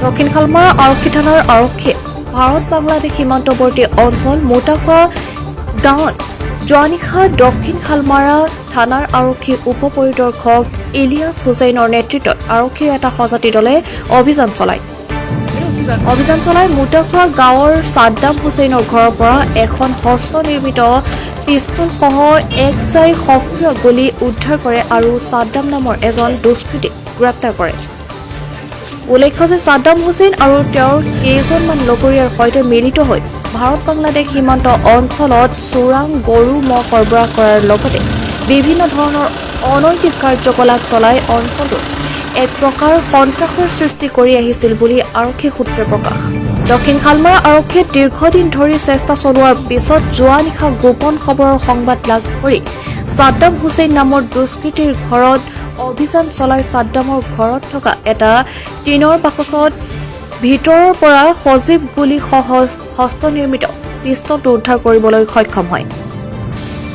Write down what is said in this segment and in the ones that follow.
দক্ষিণ খালমাৰা আৰক্ষী থানাৰ আৰক্ষীয়ে ভাৰত বাংলাদেশ সীমান্তৱৰ্তী অঞ্চল মোটাখোৱা গাঁৱত যোৱা নিশা দক্ষিণ খালমাৰা থানাৰ আৰক্ষী উপ পৰিদৰ্শক ইলিয়াছ হুছেইনৰ নেতৃত্বত আৰক্ষীৰ এটা সজাতি দলে অভিযান চলাই মোটাখোৱা গাঁৱৰ ছাদ্দাম হুছেইনৰ ঘৰৰ পৰা এখন হস্তনিৰ্মিত পিস্তলসহ এক চাই সক্ৰিয় গুলী উদ্ধাৰ কৰে আৰু ছাদ্দাম নামৰ এজন দুষ্কৃতীক গ্ৰেপ্তাৰ কৰে। উল্লেখ্য যে ছাদ্দাম হুছেইন আৰু তেওঁৰ কেইজনমান লগৰীয়াৰ সৈতে মিলিত হৈ ভাৰত বাংলাদেশ সীমান্ত অঞ্চলত চোৰাং গৰু মহ সৰবৰাহ কৰাৰ লগতে বিভিন্ন ধৰণৰ অনৈতিক কাৰ্যকলাপ চলাই অঞ্চলটোত এক প্ৰকাৰ সন্ত্ৰাসৰ সৃষ্টি কৰি আহিছিল বুলি আৰক্ষী সূত্ৰে প্ৰকাশ। দক্ষিণ খালমাৰা আৰক্ষীয়ে দীৰ্ঘদিন ধৰি চেষ্টা চলোৱাৰ পিছত যোৱা নিশা গোপন খবৰৰ সংবাদ লাভ কৰি ছাদ্দাম হুছেইন নামৰ দুষ্কৃতীৰ ঘৰত অভিযান চলাই ছাদ্দামৰ ঘৰত থকা এটা টিনৰ বাকচত ভিতৰৰ পৰা সজীৱ গুলীসহ হস্তনিৰ্মিত পিস্তলটো উদ্ধাৰ কৰিবলৈ সক্ষম হয়।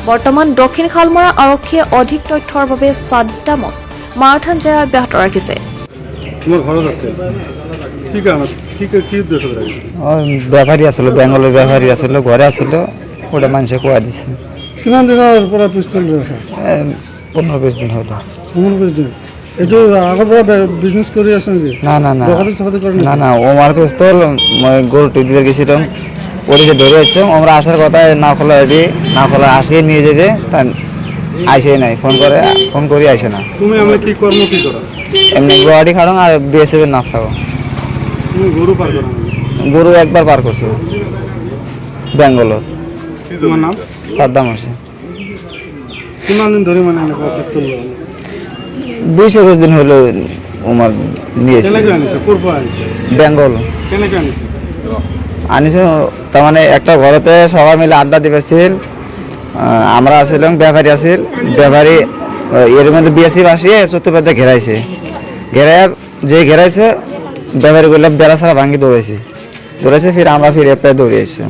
বৰ্তমান দক্ষিণ খালমাৰা আৰক্ষীয়ে অধিক তথ্যৰ বাবে ছাদ্দামক মাৰথান জেৰা অব্যাহত ৰাখিছে। ব্যাপাৰী আসলো বেঙ্গলেৰ ব্যাপাৰী আসলো ঘৰে আসলো ওটা মানুষে কোয়া দিছে। কিমান দিনৰ পৰা পিস্তল ৰাখা? 15-20 দিন হলো। 15-20 দিন। এইটো আগৰ পৰা বিজনেছ কৰি আছে নেকি? না না না না না না ওমার পিস্তল মই গরু টিদিতে গেছিলাম ওদিকে ধরে আসছে আমরা আসার কথা না খোলা রেডি না খোলা আসিয়ে নিয়ে যাবে তা আইসে নাই ফোন করি আইসে না। তুমি আমরা কি কর্ম কি করো? এমনি গুয়াহাটি খাড়ং আর বিএসএফ এর নাক থাকো। তুমি গরু পার করো? গরু একবার পার করছো বেঙ্গলত। তোমার নাম? সাদ্দাম হোসেন। কিমান দিন ধরে মানে পিস্তল 20-21 দিন হলো ওমার নিয়েছে। কেনে আনিছে? কোরপা আনিছে? বেঙ্গল। কেনে আনিছে? আনিছে তার মানে একটা ঘরেতে সবাই মিলে আড্ডা দিবেছিল। আমরা আসছিলাম ব্যাপারী আসছিল ব্যাপারী এর মধ্যে বিএসএফ আসিয়ে চতুর্পাতে ঘেরাইছে ঘেরাইছে ব্যাপারী গুলো বেড়া ছাড়া ভাঙ্গি দৌড়াইছে ফির আমরা ফির এপে দৌড়ে এসছি।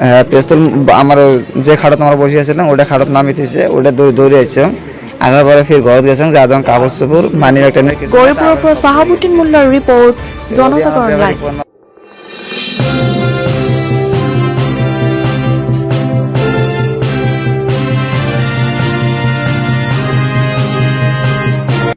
হ্যাঁ পিস্তল আমার যে খাটত আমরা বসে আছিলাম ওটা খাটত নামিয়ে দিয়েছে ওটা দৌড়ে আসছে। আসার পরে ফির ঘর গেছেন যাদন কাপড় চোপড় মানি একটা গৌৰীপুৰৰ পৰা চাহাবুদ্দিন মোল্লাৰ ৰিপৰ্ট জনজাগৰণ লাইভ।